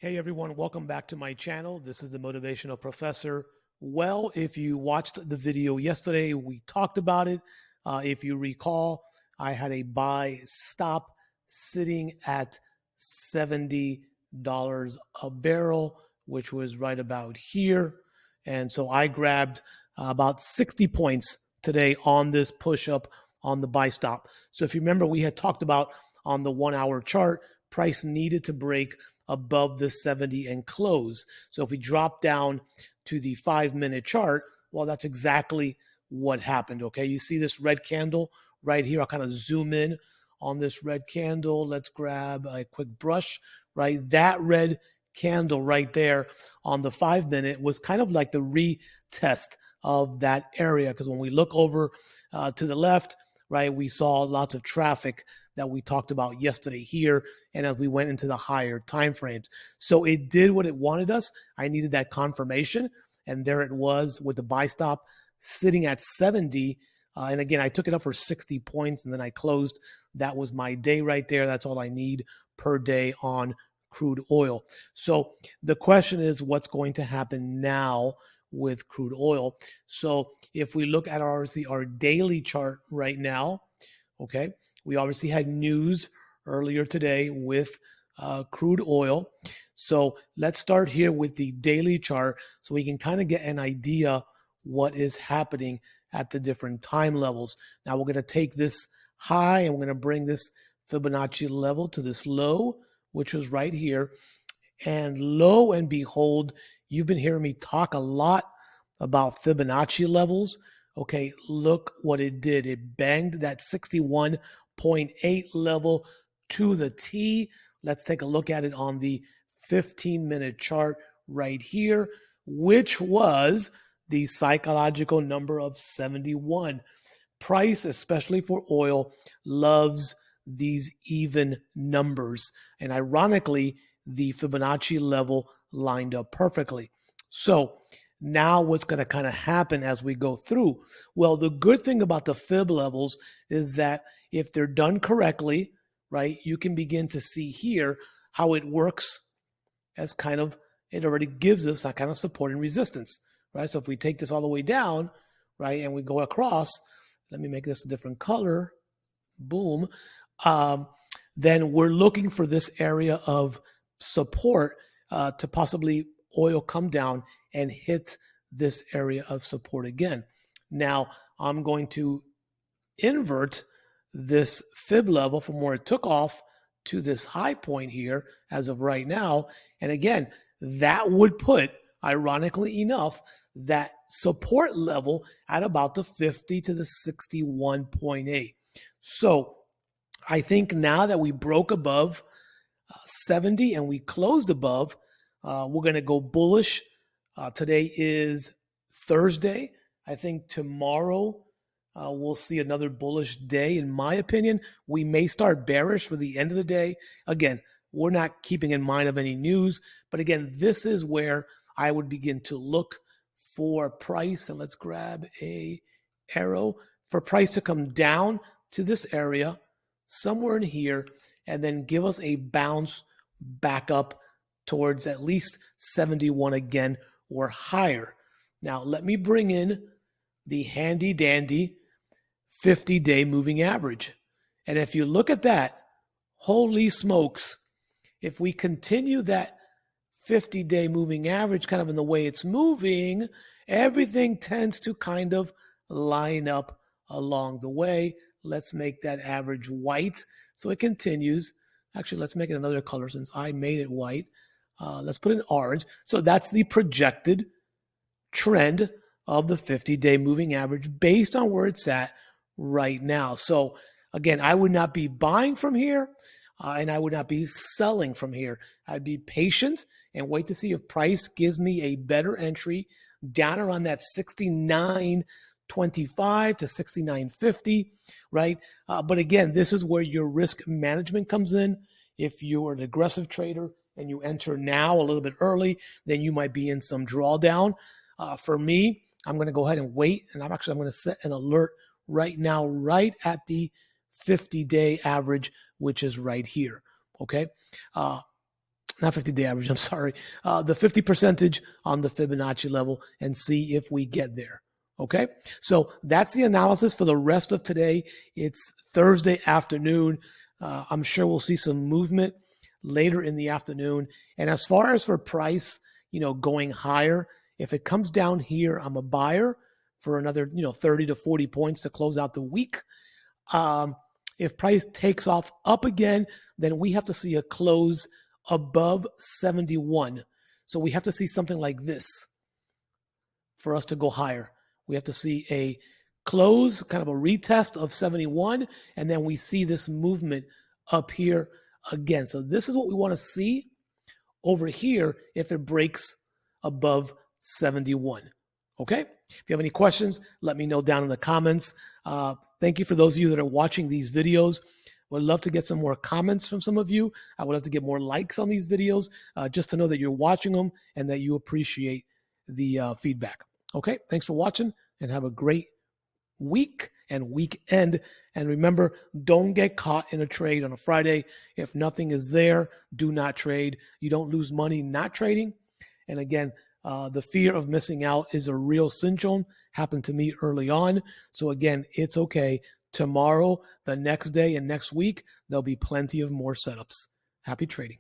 Hey everyone, welcome back to my channel. This is the Motivational Professor. Well, if you watched the video yesterday, we talked about it. If you recall, I had a buy stop sitting at $70 a barrel, which was right about here. And so I grabbed about 60 points today on this push up on the buy stop. So if you remember, we had talked about on the 1 hour chart, price needed to break above the 70 and close. So if we drop down to the 5-minute chart, well, that's exactly what happened. Okay, you see this red candle right here. I'll kind of zoom in on this red candle. Let's grab a quick brush, right? That red candle right there on the 5-minute was kind of like the retest of that area, because when we look over to the left, right, we saw lots of traffic that we talked about yesterday here, and as we went into the higher time frames. So it did what it wanted us. I needed that confirmation, and there it was with the buy stop sitting at 70. And again, I took it up for 60 points, and then I closed. That was my day right there. That's all I need per day on crude oil. So the question is, what's going to happen now with crude oil? So if we look at our daily chart right now, okay, we obviously had news earlier today with crude oil. So let's start here with the daily chart so we can kind of get an idea what is happening at the different time levels. Now we're going to take this high and we're going to bring this Fibonacci level to this low, which was right here. And lo and behold, you've been hearing me talk a lot about Fibonacci levels. Okay, look what it did. It banged that 61.8 level to the T. Let's take a look at it on the 15-minute chart right here, which was the psychological number of 71. Price, especially for oil, loves these even numbers. And ironically, the Fibonacci level lined up perfectly. So now what's going to kind of happen as we go through? Well, the good thing about the fib levels is that if they're done correctly, right, you can begin to see here how it works as kind of, it already gives us that kind of support and resistance, right? So if we take this all the way down, right, and we go across, let me make this a different color, boom, then we're looking for this area of support to possibly oil come down and hit this area of support again. Now, I'm going to invert this fib level from where it took off to this high point here as of right now. And again, that would put, ironically enough, that support level at about the 50 to the 61.8. So I think now that we broke above 70 and we closed above, we're going to go bullish. Today is Thursday. I think tomorrow we'll see another bullish day. In my opinion, we may start bearish for the end of the day. Again, we're not keeping in mind of any news, but again, this is where I would begin to look for price. And let's grab a arrow for price to come down to this area, somewhere in here, and then give us a bounce back up towards at least 71 again or higher. Now, let me bring in the handy dandy 50-day moving average. And if you look at that, holy smokes, if we continue that 50-day moving average kind of in the way it's moving, everything tends to kind of line up along the way. Let's make that average white so it continues. Actually, let's make it another color since I made it white. Let's put it orange. So that's the projected trend of the 50-day moving average based on where it's at right now. So again, I would not be buying from here and I would not be selling from here. I'd be patient and wait to see if price gives me a better entry down around that 69.25 to 69.50, right? But again, this is where your risk management comes in. If you're an aggressive trader and you enter now a little bit early, then you might be in some drawdown. For me, I'm going to go ahead and wait, and I'm going to set an alert right now, right at the 50-day average, which is right here. Okay. not 50-day average, I'm sorry, the 50 percentage on the Fibonacci level and see if we get there. Okay, so that's the analysis for the rest of today. It's Thursday afternoon. I'm sure we'll see some movement later in the afternoon. And as far as for price, going higher, if it comes down here, I'm a buyer for another, 30 to 40 points to close out the week. If price takes off up again, then we have to see a close above 71. So we have to see something like this for us to go higher. We have to see a close, kind of a retest of 71, and then we see this movement up here again. So this is what we want to see over here if it breaks above 71. Okay? If you have any questions, let me know down in the comments. Thank you for those of you that are watching these videos. Would love to get some more comments from some of you. I would love to get more likes on these videos just to know that you're watching them and that you appreciate the feedback. Okay, thanks for watching and have a great week and weekend. And remember, don't get caught in a trade on a Friday. If nothing is there, do not trade. You don't lose money not trading. And again, the fear of missing out is a real syndrome. Happened to me early on. So again, it's okay. Tomorrow, the next day, and next week, there'll be plenty of more setups. Happy trading.